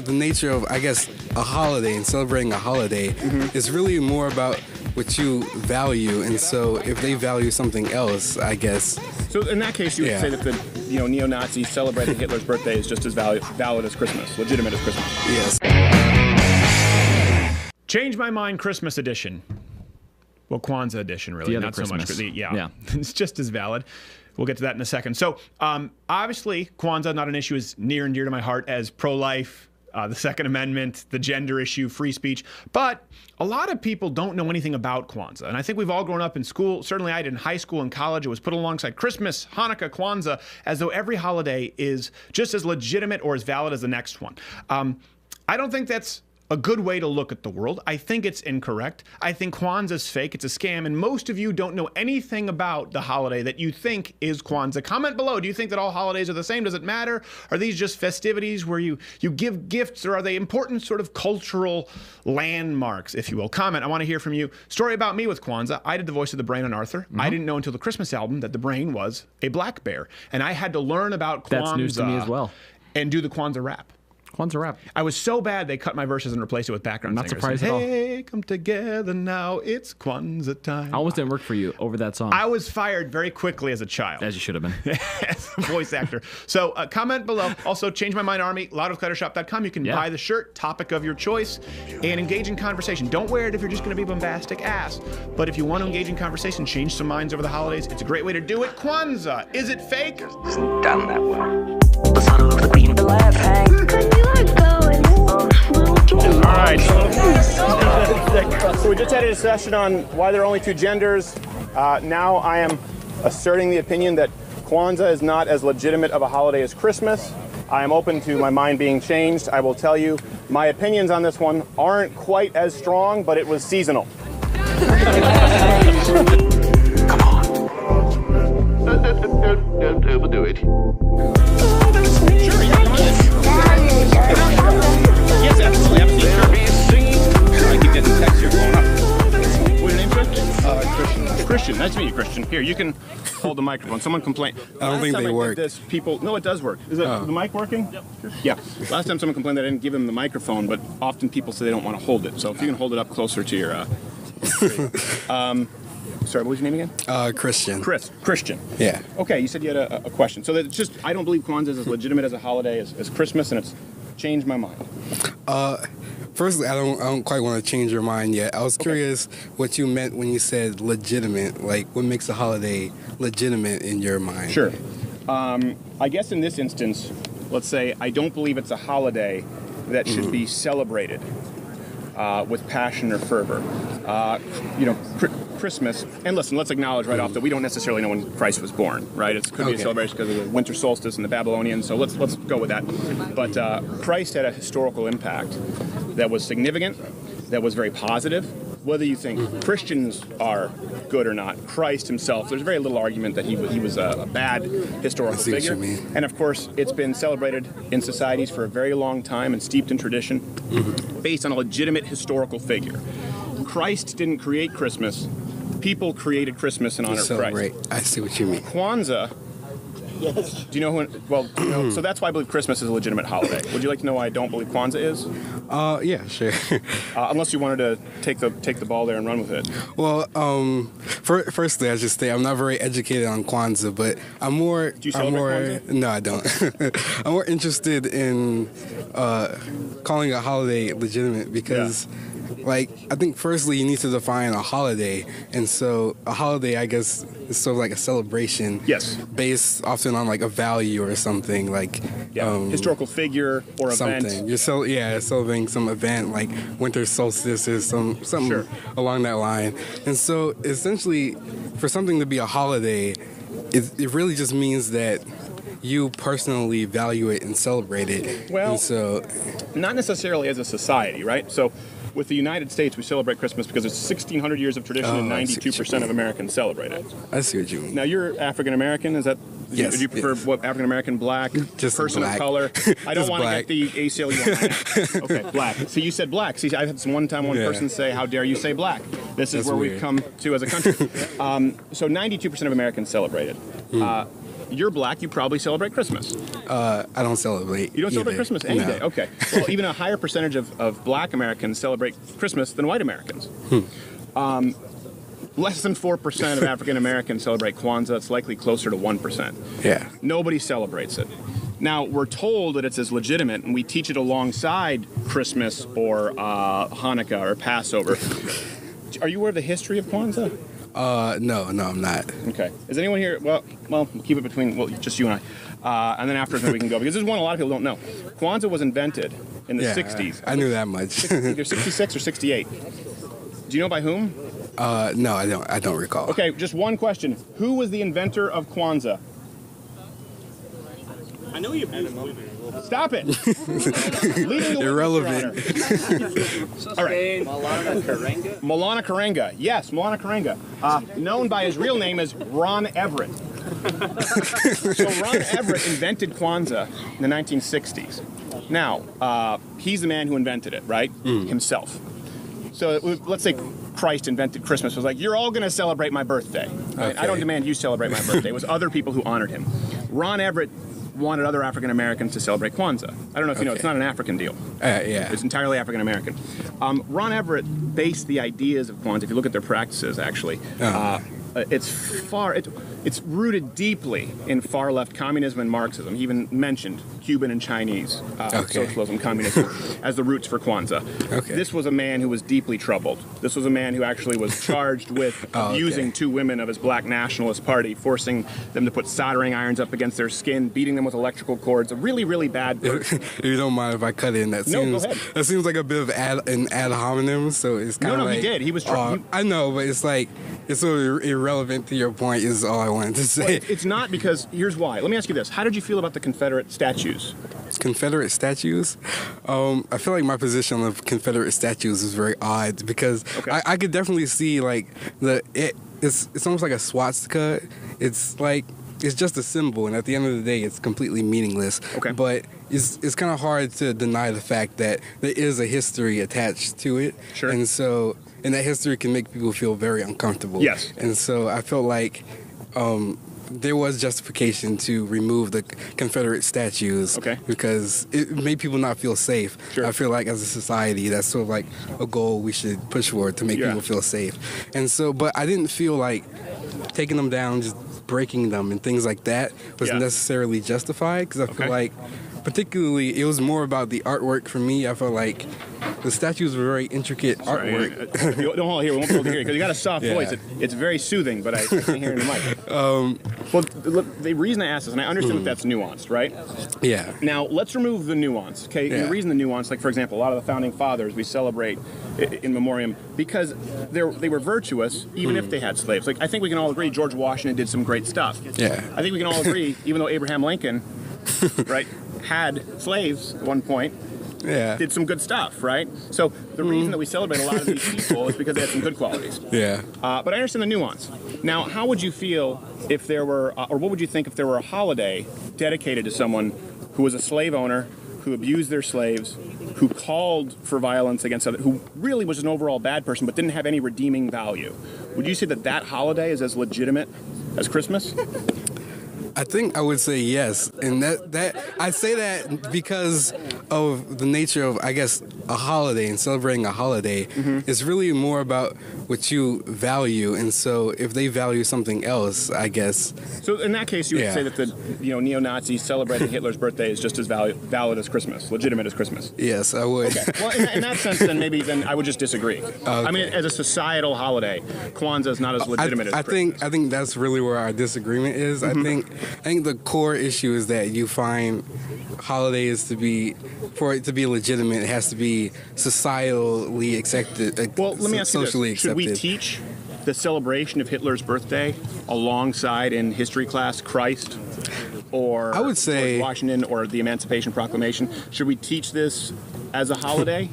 the nature of, I guess, a holiday and celebrating a holiday is really more about what you value. And so if they value something else, I guess. So in that case, you would say that the neo-Nazis celebrating Hitler's birthday is just as valid as Christmas, legitimate as Christmas. Yes. Change my mind, Christmas edition. Well, Kwanzaa edition, really. The other Not so much. Christmas. Yeah. It's just as valid. We'll get to that in a second. So, obviously, Kwanzaa, not an issue as near and dear to my heart as pro-life, the Second Amendment, the gender issue, free speech. But a lot of people don't know anything about Kwanzaa. And I think we've all grown up in school. Certainly I did in high school and college. It was put alongside Christmas, Hanukkah, Kwanzaa, as though every holiday is just as legitimate or as valid as the next one. I don't think that's a good way to look at the world. I think it's incorrect. I think Kwanzaa's fake. It's a scam. And most of you don't know anything about the holiday that you think is Kwanzaa. Comment below. Do you think that all holidays are the same? Does it matter? Are these just festivities where you give gifts, or are they important sort of cultural landmarks, if you will? Comment. I want to hear from you. Story about me with Kwanzaa. I did the voice of the Brain on Arthur. I didn't know until the Christmas album that the Brain was a black bear. And I had to learn about Kwanzaa. That's news to me as well. And do the Kwanzaa rap. Kwanzaa rap. I was so bad they cut my verses and replaced it with background Not singers. surprised at all. Hey, come together now, it's Kwanzaa time. I almost didn't work for you over that song. I was fired very quickly as a child. As you should have been. As a voice actor. So comment below. Also, Change My Mind Army, loudofcluttershop.com. You can buy the shirt, topic of your choice, and engage in conversation. Don't wear it if you're just going to be bombastic ass. But if you want to engage in conversation, change some minds over the holidays, it's a great way to do it. Kwanzaa, is it fake? Isn't done that well. The son of the queen, the left hang. All right. So we just had a discussion on why there are only two genders. Now I am asserting the opinion that Kwanzaa is not as legitimate of a holiday as Christmas. I am open to my mind being changed. I will tell you, my opinions on this one aren't quite as strong, but it was seasonal. Come on. Don't overdo it. Sure, yeah, come on in. Yes, absolutely, sure. I keep getting texts here blowing up. What's your name, sir? Christian. Christian, nice to meet you, Christian. Here, you can hold the microphone. Someone complained. I don't think they work. No, it does work. Is the mic working? Yep. Yeah. Last time someone complained that I didn't give them the microphone, but often people say they don't want to hold it. So if you can hold it up closer to your... sorry, what was your name again? Christian. Christian. Yeah. Okay, you said you had a question. So that's just, I don't believe Kwanzaa is as legitimate as a holiday as Christmas, and it's changed my mind. Firstly, I don't quite want to change your mind yet. I was curious what you meant when you said legitimate. Like, what makes a holiday legitimate in your mind? Sure. I guess in this instance, let's say I don't believe it's a holiday that should be celebrated with passion or fervor. Christmas, and listen, let's acknowledge right off that we don't necessarily know when Christ was born, right? It could be a celebration because of the winter solstice and the Babylonians, so let's go with that. But Christ had a historical impact that was significant, that was very positive. Whether you think Christians are good or not, Christ himself, there's very little argument that he was a bad historical figure. And of course, it's been celebrated in societies for a very long time and steeped in tradition based on a legitimate historical figure. Christ didn't create Christmas. People created Christmas in honor of Christ. I see what you mean. Kwanzaa. Yes. Do you know who? Well, so that's why I believe Christmas is a legitimate holiday. Would you like to know why I don't believe Kwanzaa is? Yeah, sure. Unless you wanted to take the ball there and run with it. Well, firstly, I should say I'm not very educated on Kwanzaa, but I'm more. Do you celebrate Kwanzaa? No, I don't. I'm more interested in calling a holiday legitimate because. Yeah. Like, I think firstly you need to define a holiday, and so a holiday, I guess, is sort of like a celebration. Yes. Based often on like a value or something like. Historical figure or something. event. You're celebrating some event like winter solstice or something along that line, and so essentially, for something to be a holiday, it really just means that you personally value it and celebrate it. Well, and so, not necessarily as a society, right? So. With the United States, we celebrate Christmas because it's 1,600 years of tradition and 92% of Americans celebrate it. I see what you mean. Now, you're African-American, is that? Yes. Do you prefer what, African-American, black, just person black. of color? I don't want to get the ACLU on. Okay, black. So you said black. See, I had one person say, how dare you say black? This is where we've come to as a country. So 92% of Americans celebrate it. You're black. You probably celebrate Christmas. I don't celebrate. You don't celebrate either. Christmas any No. day. Okay. Well, even a higher percentage of black Americans celebrate Christmas than white Americans. Less than 4% of African Americans celebrate Kwanzaa. It's likely closer to 1%. Yeah. Nobody celebrates it. Now, we're told that it's as legitimate, and we teach it alongside Christmas or Hanukkah or Passover. Are you aware of the history of Kwanzaa? No, I'm not. Okay. Is anyone here? Well, we'll keep it between just you and I, and then afterwards maybe we can go because this is one a lot of people don't know. Kwanzaa was invented in the 60s. I knew that much. Either 66 or 68. Do you know by whom? No, I don't recall. Okay, just one question. Who was the inventor of Kwanzaa? I know you. Stop it! Leading the way, Irrelevant. Mr. Honor. All right. Maulana Karenga. Yes, Maulana Karenga. Known by his real name as Ron Everett. So Ron Everett invented Kwanzaa in the 1960s. Now, he's the man who invented it, right? Himself. So let's say Christ invented Christmas. It was like, you're all going to celebrate my birthday. Right? Okay. I don't demand you celebrate my birthday. It was other people who honored him. Ron Everett wanted other African Americans to celebrate Kwanzaa. I don't know if you know, it's not an African deal. Yeah. It's entirely African American. Ron Everett based the ideas of Kwanzaa, if you look at their practices, actually, it's rooted deeply in far-left communism and Marxism. He even mentioned Cuban and Chinese socialism, communism, as the roots for Kwanzaa. Okay. This was a man who was deeply troubled. This was a man who actually was charged with abusing two women of his black nationalist party, forcing them to put soldering irons up against their skin, beating them with electrical cords. A really, really bad person. If you don't mind if I cut in, No, go ahead. That seems like a bit of an ad hominem. So it's kind of No, like, he did. He was. I know, but it's like it's so irrelevant to your point. Is all I wanted to say. Well, it's not, because here's why. Let me ask you this: how did you feel about the Confederate statues? Confederate statues. I feel like my position on the Confederate statues is very odd because I could definitely see like it's almost like a swastika. It's like it's just a symbol, and at the end of the day, it's completely meaningless. Okay. But it's kind of hard to deny the fact that there is a history attached to it. Sure. And that history can make people feel very uncomfortable. Yes. And so I felt like there was justification to remove the Confederate statues because it made people not feel safe. Sure. I feel like as a society, that's sort of like a goal we should push for, to make people feel safe. And so, but I didn't feel like taking them down, just breaking them and things like that was necessarily justified, because I feel like particularly it was more about the artwork for me. I felt like the statues were very intricate artwork. Don't hold here. We won't be able to hear you because you got a soft voice. It's very soothing, but I can't hear in the mic. Well, the reason I asked this, and I understand that that's nuanced, right? Yeah. Now, let's remove the nuance, okay? Yeah. The reason the nuance, like, for example, a lot of the founding fathers we celebrate in memoriam because they were virtuous, even if they had slaves. Like, I think we can all agree George Washington did some great stuff. Yeah. I think we can all agree, even though Abraham Lincoln, right, had slaves at one point, did some good stuff, right? So the reason that we celebrate a lot of these people is because they had some good qualities. Yeah. But I understand the nuance. Now, how would you feel if there were, or what would you think if there were a holiday dedicated to someone who was a slave owner, who abused their slaves, who called for violence against others, who really was an overall bad person but didn't have any redeeming value? Would you say that that holiday is as legitimate as Christmas? I think I would say yes, and that I say that because of the nature of, I guess, a holiday and celebrating a holiday. It's really more about what you value, and so if they value something else, I guess. So in that case, you would say that the neo-Nazis celebrating Hitler's birthday is just as valid as Christmas, legitimate as Christmas. Yes, I would. Okay. Well, in that sense, then I would just disagree. Okay. I mean, as a societal holiday, Kwanzaa is not as legitimate as Christmas. I think that's really where our disagreement is. I think the core issue is that you find holidays for it to be legitimate, it has to be societally accepted. Well, let me ask you socially this. Should we teach the celebration of Hitler's birthday alongside in history class Christ or I would say George Washington or the Emancipation Proclamation? Should we teach this as a holiday?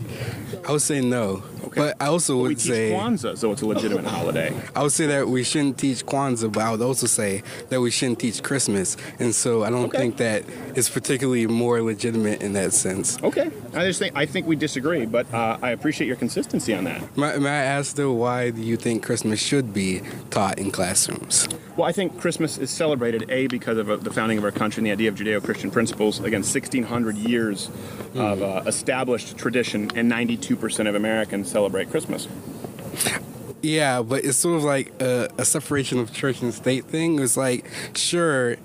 I would say no. Okay. But I also we would teach say Kwanzaa, so it's a legitimate holiday. I would say that we shouldn't teach Kwanzaa, but I would also say that we shouldn't teach Christmas. And so I don't think that it's particularly more legitimate in that sense. Okay. I think we disagree, but I appreciate your consistency on that. May I ask, though, why do you think Christmas should be taught in classrooms? Well, I think Christmas is celebrated, A, because of the founding of our country and the idea of Judeo-Christian principles. Again, 1,600 years of established tradition, and 92% of Americans celebrate Christmas. Yeah, but it's sort of like a separation of church and state thing. It's like, sure,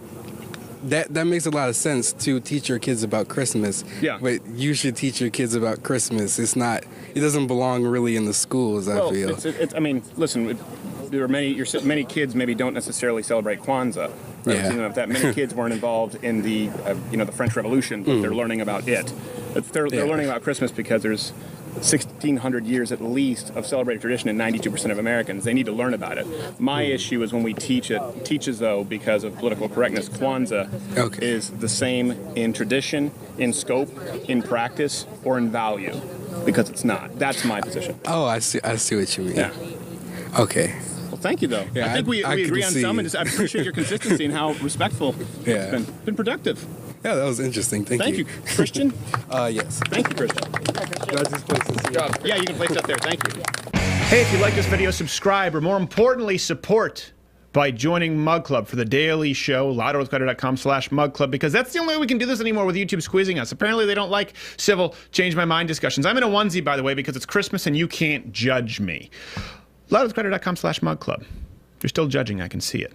that makes a lot of sense to teach your kids about Christmas. Yeah. But you should teach your kids about Christmas. It doesn't belong really in the schools, I feel. I mean, listen, there are many kids maybe don't necessarily celebrate Kwanzaa. Right? Yeah. You know, if that many kids weren't involved in the the French Revolution, but they're learning about it. They're learning about Christmas because there's 1,600 years at least of celebrated tradition in 92% of Americans. They need to learn about it. My issue is when we teaches though, because of political correctness, Kwanzaa is the same in tradition, in scope, in practice, or in value, because it's not. That's my position. Oh, I see what you mean. Yeah. Okay. Well, thank you, though. Yeah, I think we I agree can on see. some, and I appreciate your consistency and how respectful it's been productive. Yeah, that was interesting. Thank you. Christian? Yes. Thank you, Christian. Can I just place this here? Yeah, you can place up there. Thank you. Hey, if you like this video, subscribe, or more importantly, support by joining Mug Club for the daily show, louderwithcrowder.com/Mug Club, because that's the only way we can do this anymore with YouTube squeezing us. Apparently, they don't like civil change my mind discussions. I'm in a onesie, by the way, because it's Christmas and you can't judge me. louderwithcrowder.com/Mug Club. If you're still judging, I can see it.